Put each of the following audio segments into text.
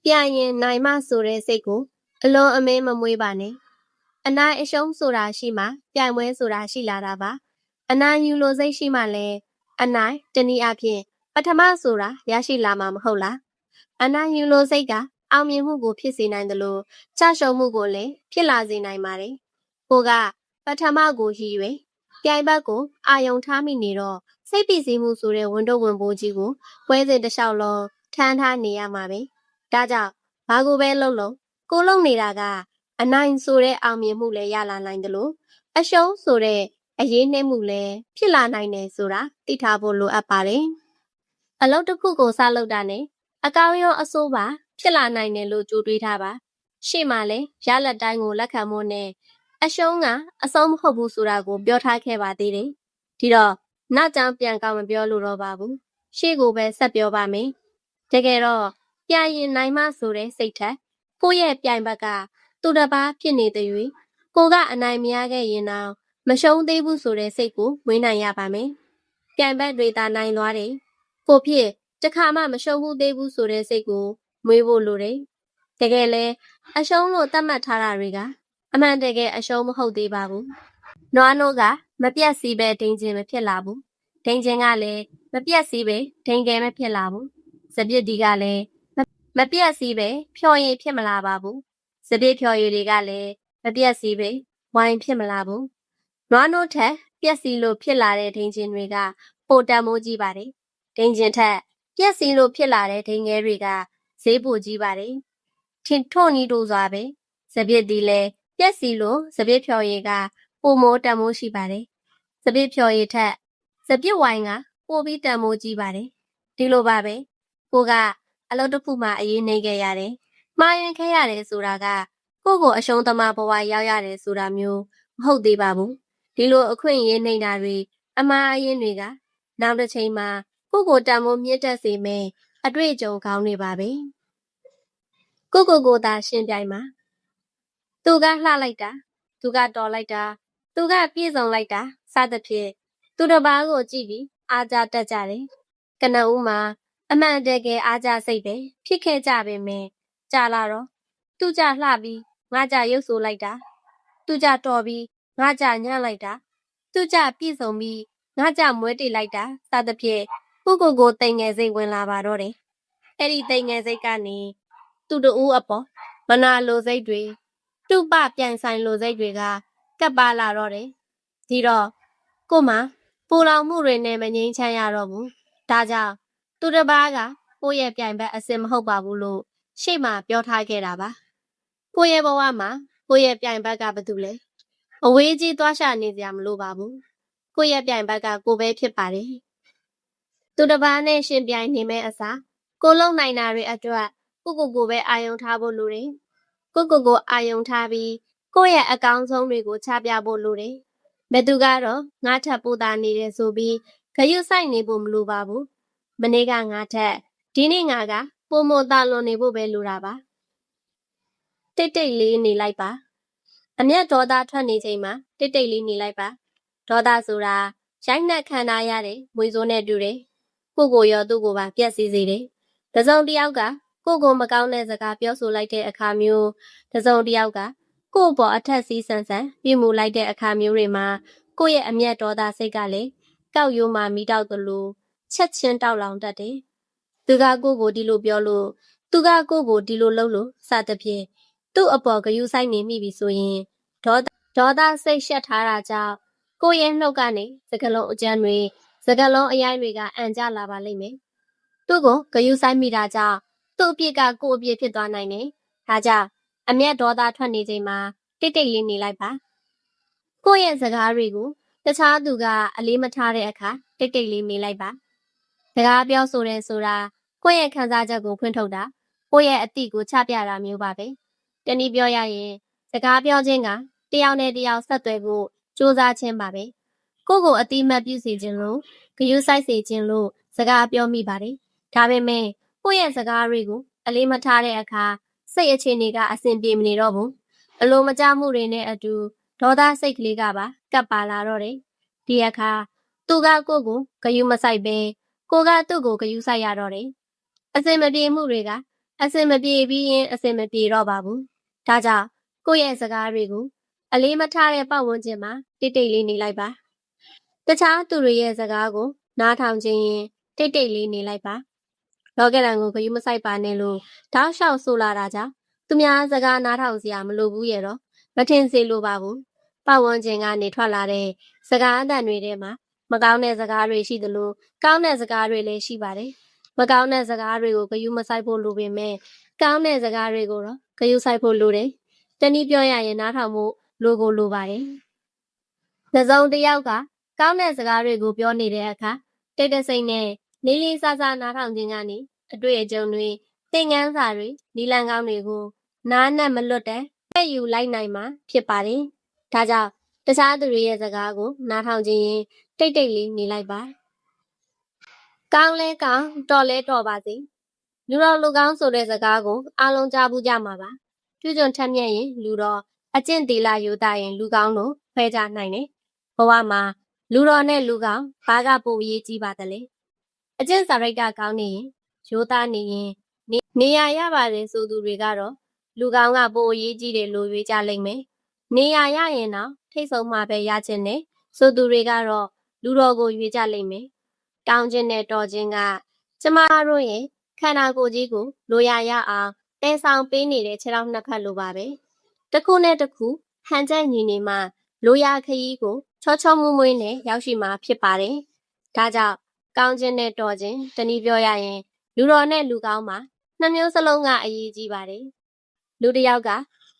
ပြရင်နိုင်မဆိုတဲ့စိတ်ကိုအလွန်အမင်းမမွေးပါနဲ့အနိုင်အရှုံးဆိုတာရှိမှပြိုင်ပွဲဆိုတာရှိလာတာပါအနိုင်ယူလို့စိတ်ရှိမှလည်းအနိုင်တနည်းအားဖြင့်ပထမဆိုတာရရှိလာမှာမဟုတ်လားအနိုင်ယူလို့စိတ်ကအောင်မြင်မှုကိုဖြစ်စေနိုင်တယ်လို့ချရှုံးမှုကိုလည်းဖြစ်လာစေနိုင်ပါတယ်ကိုကပထမကိုရည်ရွယ်ပြိုင်ဘက်ကိုအာယုံထားမိနေတော့စိတ်ပီစီမှုဆိုတဲ့ဝန်တော့ဝန်ပိုးကြီးကိုပွဲစဉ်တစ်လျှောက်လုံးထမ်းထားနေရမှာပဲဒါကြောင့်ဘာကိုပဲလုပ်လို့ကိုလုံနေတာကအနိုင်ဆိုတဲ့အောင်မြင်မှုလည်းရလာနိုင်တယ်လို့အရှုံးဆိုတဲ့အရေးနှိမ့်မှုလည်းဖြစ်လာနိုင်တယ်ဆိုတာသိထားဖို့လိုအပ်ပါတယ်အလုပ်တစ်ခုကိုစလုပ်တာနဲ့အကောင်းရောအဆိုးပါဖြစ်လာနိုင်တယ်လို့ကြိုးတွေးထားပါရှေ့မှာလည်းရလက်တိုင်းကိုလက်ခံဖို့နဲ့အရှုံးကအဆုံးမဟုတ်ဘူးဆိုတာကိုပြောထားခဲ့ပါသေးတယ်ဒီတော့နောက်ကြောင်ပြန်ကောင်းမပြောလို့တော့ပါဘူးရှေ့ကိုပဲဆက်ပြောပါမယ်တကယ်တော့ပြိုင်ရင်နိုင်မဆိုတဲ့စိတ်ထက်ကိုယ့်ရဲ့ပြိုင်ဘက်ကသူတစ်ပါးဖြစ်နေတဲ့၍ကိုကအနိုင်မရခဲ့ရင်တော့မရှုံးသေးဘူးဆိုတဲ့စိတ်ကိုမွေးနိုင်ရပါမယ်ပြိုင်ဘက်တွေသာနိုင်သွားတယ်ကိုဖြစ်တခါမှမရှုံးဘူးသေးဘူးဆိုတဲ့စိတ်ကိုမွေးဖို့လိုတယ်တကယ်လဲအရှုံးလို့သတ်မှတ်ထားတာတွေကအမှန်တကယ်အရှုံးမဟုတ်သေးပါဘူးနွားနိုးကမပြတ်စီးပဲဒိန်ကျင်မဖြစ်လာဘူးဒိန်ကျင်ကလည်းမပြတ်စီးပဲဒိန်ကယ်မဖြစ်လာဘူးစပစ်ဒီကလည်းမပြတ်စီးပဲဖြော်ရည်ဖြစ်မလာပါဘူးစပစ်ဖြော်ရည်တွေကလည်းမပြတ်စီးပဲဝိုင်းဖြစ်မလာဘူးနွားနိုးထက်ပြက်စီးလို့ဖြစ်လာတဲ့ဒိန်ကျင်တွေကပိုတန်မိုးကြီးပါတယ်ဒိန်ကျင်ထက်ပြက်စီးလို့ဖြစ်လာတဲ့ဒိန်ငယ်တွေကဈေးပိုကြီးပါတယ်ထင်ထုံနီးတို့စွာပဲစပစ်ဒီလည်းပြက်စီးလို့စပစ်ဖြော်ရည်ကပိုမိုတန်မိုးရှိပါတယ်စပစ်ဖြော်ရည်ထက်စပစ်ဝိုင်းကပိုပြီးတန်မိုးကြီးပါတယ်ဒီလိုပါပဲကိုကအလုပ်တစ်ခုမှအရေးနေခဲ့ရတယ်မှားယွင်းခဲ့ရတယ်ဆိုတာကကိုအရှုံးသမားဘဝရောက်ရတယ်ဆိုတာမျိုးမဟုတ်သေးပါဘူးဒီလိုအခွင့်အရေးနေတာတွေအမှားအယွင်းတွေကနောက်တစ်ချိန်မှာကိုတန်မိုးမြင့်တက်စေမယ်အတွေ့အကြုံကောင်းနေပါပဲကိုသာရှင်းပြိုင်မှာသူကလှလိုက်တာသူကတော်လိုက်တာသူကပြည့်စုံလိုက်တာစသဖြင့်သူတစ်ပါးကိုကြည့်ပြီးအားကြတတ်ကြတယ်ကနဦးမှာအမှန်တကယ်အားကြစိတ်ပဲဖြစ်ခဲ့ကြပေမဲ့ကြာလာတော့သူကြလှပြီးငါကြရုပ်ဆိုလိုက်တာသူကြတော်ပြီးငါကြညံ့လိုက်တာသူကြပြည့်စုံပြီးငါကြမွဲတေလိုက်တာစသဖြင့်ကိုတိမ်ငယ်စိတ်ဝင်လာပါတော့တယ်အဲ့ဒီတိမ်ငယ်စိတ်ကနေသူ့တူအပေါ်မနာလိုစိတ်တွေသူ့ပပြိုင်ဆိုင်လိုစိတ်တွေကကပ်ပါလာတော့တယ်ဒီတော့ကိုမှပူလောင်မှုတွေနဲ့မငြိမ်းချမ်းရတော့ဘူးဒါကြောင့်သူတစ်ပါးကကိုယ့်ရဲ့ပြိုင်ဘက်အစစ်မဟုတ်ပါဘူးလို့ရှေ့မှာပြောထားခဲ့တာပါကိုယ့်ရဲ့ဘဝမှာကိုယ့်ရဲ့ပြိုင်ဘက်ကဘာတူလဲအဝေးကြီးသွားရှာနေကြမလို့ပါဘူးကိုယ့်ရဲ့ပြိုင်ဘက်ကကိုပဲဖြစ်ပါတယ်သူတစ်ပါးနဲ့ရှင်ပြိုင်နေမဲ့အစားကိုလုံနိုင်တာတွေအတွက်ကိုပဲအာယုံထားဖို့လိုတယ်ကိုအာယုံထားပြီးကိုယ့်ရဲ့အကောင်းဆုံးတွေကိုချပြဖို့လိုတယ်ဘယ်သူကတော့ငါထပ်ပို့တာနေတယ်ဆိုပြီးဂရုစိုက်နေဖို့မလိုပါဘူးမနေ့ကငါထက်ဒီနေ့ငါကပိုမိုတာလွန်နေဖို့ပဲလိုတာပါတိတ်တိတ်လေးနေလိုက်ပါအမျက်ဒေါသထွက်နေချိန်မှာတိတ်တိတ်လေးနေလိုက်ပါဒေါသဆိုတာရိုက်နှက်ခံထားရတဲ့မွေစိုးနဲ့တူတယ်ကိုရောသူ့ကိုပါပြက်စီစေတယ်တစုံတစ်ယောက်ကကိုမကောင်းတဲ့စကားပြောဆိုလိုက်တဲ့အခါမျိုးတစုံတစ်ယောက်ကကို့ပေါ်အထက်စီးဆန်ဆန်ပြမှုလိုက်တဲ့အခါမျိုးတွေမှာကိုရဲ့အမျက်ဒေါသစိတ်ကလည်းကောက်ရိုးမှမိတောက်သလိုချက်ချင်းတောက်လောင်တတ်တယ်သူကကိုဒီလိုပြောလို့သူကကိုဒီလိုလုပ်လို့စသဖြင့်သူ့အပေါ်ဂယုစိုက်နေမိပြီဆိုရင်ဒေါသစိတ်ရှက်ထားတာကြောင့်ကိုရဲ့နှုတ်ကနေစကလုံးအကျန်းတွေစကလုံးအရိုင်းတွေကအန်ကြလာပါလိမ့်မယ်သူ့ကိုဂယုစိုက်မိတာကြောင့်သူ့အပြစ်ကကိုအပြစ်ဖြစ်သွားနိုင်တယ်ဒါကြောင့်အမျက်ဒေါသထွက်နေချိန်မှာတိတ်တိတ်လေးနေလိုက်ပါကိုရဲ့စကားတွေကိုတခြားသူကအလေးမထားတဲ့အခါတိတ်တိတ်လေးနေလိုက်ပါစကားပြောဆိုတဲ့ဆိုတာကိုရဲ့ခံစားချက်ကိုဖွင့်ထုတ်တာကိုရဲ့အသည့်ကိုချပြတာမျိုးပါပဲတနည်းပြောရရင်စကားပြောခြင်းကတယောက်နဲ့တယောက်ဆက်သွယ်ဖို့စူးစမ်းခြင်းပါပဲကိုအတိမတ်ပြုစေခြင်းလို့ဂယုစိုက်စေခြင်းလို့စကားပြောမိပါတယ်ဒါပေမဲ့ကိုရဲ့စကားတွေကိုအလေးမထားတဲ့အခါစိတ်အခြေအနေကအဆင်ပြေမနေတော့ဘူးအလိုမကျမှုတွေနဲ့အတူဒေါသစိတ်ကလေးကပါကပ်ပါလာတော့တယ်ဒီအခါသူကကိုဂယုမစိုက်ပဲကိုကသူ့ကိုဂယုစိုက်ရတော့တယ်အစင်မပြေမှုတွေက အစင်မပြေပြီးရင်အစင်မပြေတော့ပါဘူးဒါကြောင့်ကိုယ့်ရဲ့စကားတွေကိုအလေးမထားတဲ့ပတ်ဝန်းကျင်မှာတိတ်တိတ်လေးနေလိုက်ပါတခြားသူတွေရဲ့စကားကိုနားထောင်ခြင်းရင်တိတ်တိတ်လေးနေလိုက်ပါလောကရန်ကိုဂရုမစိုက်ပါနဲ့လို့တောက်လျှောက်ဆိုလာတာကြောင့်သူများစကားနားထောင်စရာမလိုဘူးရဲ့တော့မထင်စေလိုပါဘူးပတ်ဝန်းကျင်ကနေထွက်လာတဲ့စကားအသံတွေထဲမှာမကောင်းတဲ့စကားတွေရှိသလိုကောင်းတဲ့စကားတွေလည်းရှိပါတယ်မကောင်းတဲ့စကားတွေကိုဂရုမစိုက်ဖို့လိုပေမဲ့ကောင်းတဲ့စကားတွေကိုတော့ဂရုစိုက်ဖို့လိုတယ်တနည်းပြောရရင်နားထောင်ဖို့လိုပါတယ်တစ်စုံတစ်ယောက်ကကောင်းတဲ့စကားတွေကိုပြောနေတဲ့အခါတိတ်တဆိတ်နဲ့လေးလေးစားစားနားထောင်ခြင်းကနေအတွေ့အကြုံတွေသင်ခန်းစာတွေနီလန်ကောင်းတွေကိုနားနဲ့မလွတ်တဲ့ပြည့်ယူလိုက်နိုင်မှာဖြစ်ပါတယ်ဒါကြောင့်တခြားသူတွေရဲ့စကားကိုနားထောင်ခြင်းရင်တိတ်တိတ်လေးနေလိုက်ပါကောင်းလဲကောင်းတော်လဲတော်ပါစေလူတော်လူကောင်းဆိုတဲ့စကားကိုအားလုံးကြားဘူးကြမှာပါကျွကျွထက်မြက်ရင်လူတော်အကျင့်တီလာယူတာရင်လူကောင်းလို့ဖွဲကြနိုင်တယ်ဘဝမှာလူတော်နဲ့လူကောင်းဘာကပိုအရေးကြီးပါသလဲအကျင့်စာရိတ္တကောင်းနေရင်ရိုးသားနေရင်နေရရပါတယ်ဆိုသူတွေကတော့လူကောင်းကပိုအရေးကြီးတယ်လို့ရွေးကြလိမ့်မယ်နေရရရင်တော့ထိတ်ဆုံးမှပဲရခြင်းနဲ့ဆိုသူတွေကတော့လူတော်ကိုရွေးကြလိမ့်မယ်ကောင်းခြင်းနဲ့တော်ခြင်းကကျမတို့ရဲ့ခန္ဓာကိုယ်ကြီးကိုလိုရရအောင်တဲဆောင်ပေးနေတဲ့ခြေထောက်နှစ်ဖက်လိုပါပဲတစ်ခုနဲ့တစ်ခုဟန်ချက်ညီနေမှလိုရာခရီးကိုချောချောမွေ့မွေ့နဲ့ရောက်ရှိမှာဖြစ်ပါတယ်ဒါကြောင့်ကောင်းခြင်းနဲ့တော်ခြင်းတနည်းပြောရရင်လူတော်နဲ့လူကောင်းမှာနှစ်မျိုးစလုံးကအရေးကြီးပါတယ်လူတစ်ယောက်က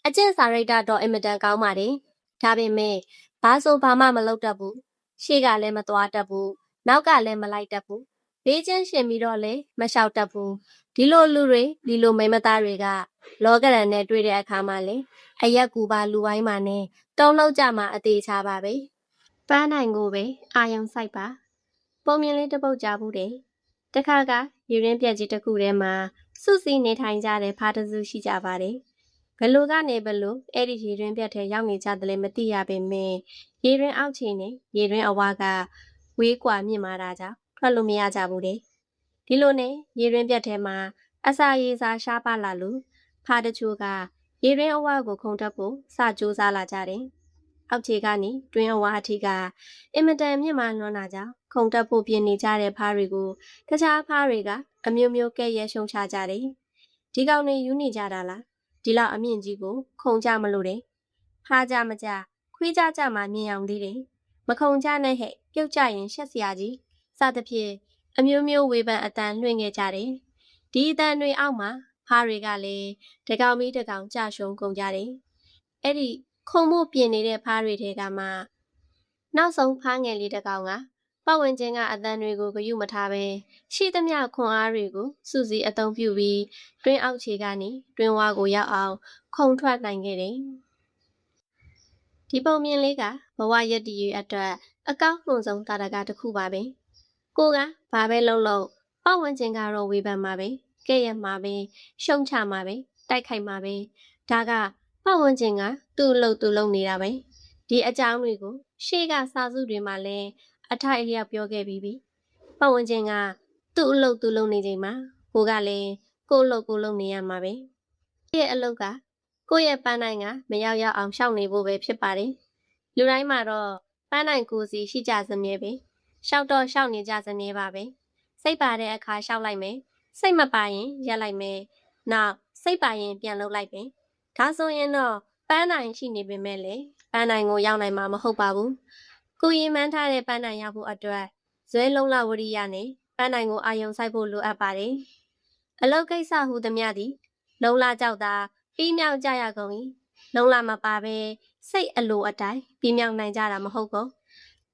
အကျင့်စာရိတ္တတော်အင်မတန်ကောင်းပါတယ်ဒါပေမဲ့ဘာဆိုဘာမှမလုပ်တတ်ဘူးရှေ့ကလည်းမသွားတတ်ဘူးနောက်ကလည်းမလိုက်တတ်ဘူးဘေးချင်းရှင်ပြီးတော့လည်းမလျှောက်တတ်ဘူးဒီလိုလူတွေဒီလိုမိန်းမသားတွေကလောကရန်နဲ့တွေ့တဲ့အခါမှာလေအရက်ကူပါလူပိုင်းမှာနဲ့တုံးလောက်ကြမှာအသေးချပါပဲပန်းနိုင်ကိုပဲအာယုံဆိုင်ပါပုံမြင်လေးတစ်ပုတ်ကြားဘူးတယ်တခါကရေရင်းပြက်ကြီးတစ်ခုထဲမှာစုစည်းနေထိုင်ကြတဲ့ဖားတစုရှိကြပါတယ်ဘလူကနေဘလူအဲ့ဒီရေရင်းပြက်ထဲရောက်နေကြတယ်လည်းမသိရပေမဲ့ရေရင်းအောက်ခြေနဲ့ရေရင်းအဝါကဝေးကွာမြင့်မာတာကြောင့်ထွက်လို့မရကြဘူးတဲ့ဒီလိုနဲ့ရေရင်းပြက်ထဲမှာအစာရေစာရှားပါလာလို့ဖားတချို့ကရေရင်းအဝါကိုခုန်တက်ဖို့စကြိုးစားလာကြတယ်အောက်ခြေကနေတွင်းအဝါအထိကအင်မတန်မြင့်မာလွန်းတာကြောင့်ခုန်တက်ဖို့ပြင်နေကြတဲ့ဖားတွေကိုတခြားဖားတွေကအမျိုးမျိုးကဲ့ရဲ့ရှုံချကြတယ်ဒီကောင်တွေယူနေကြတာလားဒီလောက်အမြင့်ကြီးကိုခုန်ကြမလို့တယ်ဖားကြမကြခွေးကြကြမှမြင်အောင်သေးတယ်မခုန်ကြနဲ့ဟဲ့ပြုတ်ကြရင်ရှက်စရာကြီးစသဖြင့်အမျိုးမျိုးဝေဖန်အတန်လွှင့်ခဲ့ကြတယ်ဒီအတန်တွေအောက်မှာဖားတွေကလည်းတကောင်မီတကောင်ကြရှုံကုန်ကြတယ်အဲ့ဒီခုံမှုပြင်နေတဲ့ဖားတွေထဲကမှနောက်ဆုံးဖားငယ်လေးတကောင်ကပတ်ဝန်းကျင်ကအတန်တွေကိုဂရုမထားပဲရှိသမျှခွန်အားတွေကိုစုစည်းအသုံးပြုပြီးတွင်းအောက်ခြေကနေတွင်းဝါကိုရောက်အောင်ခုံထွက်နိုင်ခဲ့တယ်ဒီပုံမြင်လေးကဘဝရည်တည်ရေးအတွက်အကောက်နှုံဆုံးတာတကတစ်ခုပါပဲကိုကဘာပဲလုပ်လို့ပတ်ဝန်းကျင်ကတော့ဝေဖန်မှာပဲကဲ့ရဲ့မှာပဲရှုံချမှာပဲတိုက်ခိုက်မှာပဲဒါကပတ်ဝန်းကျင်ကသူ့အလုပ်နေတာပဲဒီအကြောင်းတွေကိုရှေ့ကစာစုတွေမှာလည်းအထိုက်အလျောက်ပြောခဲ့ပြီးပြီပတ်ဝန်းကျင်ကသူ့အလုပ်နေချိန်မှာကိုကလည်းကို့အလုပ်နေရမှာပဲဒီရဲ့အလုပ်ကကိုယ့်ရဲ့ပန်းနိုင်ကမရောက်အောင်ရှောက်နေဖို့ပဲဖြစ်ပါတယ်လူတိုင်းမှာတော့ပန်းနိုင်ကိုစီရှိကြစမြဲပဲရှောက်တော့ရှောက်နေကြစမြဲပါပဲစိတ်ပါတဲ့အခါရှောက်လိုက်မယ်စိတ်မပါရင်ရက်လိုက်မယ်နောက်စိတ်ပါရင်ပြန်လုပ်လိုက်ပဲဒါဆိုရင်တော့ပန်းနိုင်ရှိနေပေမဲ့လေပန်းနိုင်ကိုရောက်နိုင်မှာမဟုတ်ပါဘူးကိုရင်မှန်းထားတဲ့ပန်းနိုင်ရောက်ဖို့အတွက်ဇွဲလုံးလဝရိယနဲ့ပန်းနိုင်ကိုအာယုံဆိုင်ဖို့လိုအပ်ပါတယ်အလုတ်ကိစ္စဟူသမျှသည်လုံးလာကြောက်တာပြီးမြောက်ကြရကုန်၏လုံးလာမပါပဲစိတ်အလိုအတိုင်းပြီးမြောက်နိုင်ကြတာမဟုတ်ကုန်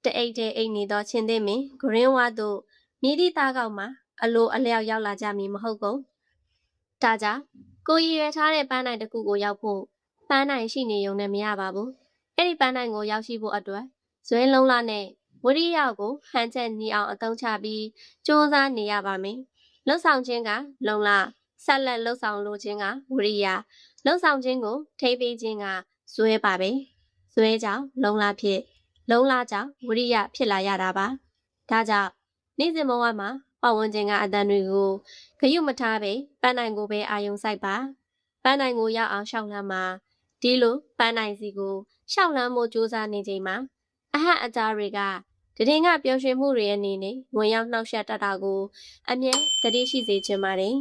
တအိတ်တဲ့အိတ်နေသောချင်းသိမင်းဂရင်းဝါတို့မြည်သည့်သားကောက်မှာအလိုအလျောက်ရောက်လာကြမည်မဟုတ်ကုန်ဒါကြောင့်ကိုရည်ရွယ်ထားတဲ့ပန်းနိုင်တစ်ခုကိုရောက်ဖို့ပန်းနိုင်ရှိနေုံနဲ့မရပါဘူးအဲ့ဒီပန်းနိုင်ကိုရောက်ရှိဖို့အတွက်ဇွဲလုံးလာနဲ့ဝရိယကိုဟန်ချက်ညီအောင်အသုံးချပြီးစူးစမ်းနေရပါမယ်လှုပ်ဆောင်ခြင်းကလုံလဆက်လက်လှုပ်ဆောင်လိုခြင်းကဝရိယလှုပ်ဆောင်ခြင်းကိုထိပေးခြင်းကဇွဲပါပဲဇွဲကြောင့်လုံလဖြစ်လုံလကြောင့်ဝရိယဖြစ်လာရတာပါဒါကြောင့်နေ့စဉ်ဘဝမှာပတ်ဝန်းကျင်ကအတန်တွေကိုဂ ယုမထားပဲပန်းနိုင်ကိုပဲအာယုံဆိုင်ပါပန်းနိုင်ကိုရောက်အောင်ရှောက်လန်းမှာဒီလိုပန်းနိုင်စီကိုရှောက်လန်းမှုစူးစမ်းနေချိန်မှာအဟတ်အကြားတွေကတည်ငါပျော်ရွှင်မှုတွေအနေနဲ့ဝင်ရောက်နှောက်ယှက်တတ်တာကိုအမြဲတတိရှိစေချင်ပါတယ်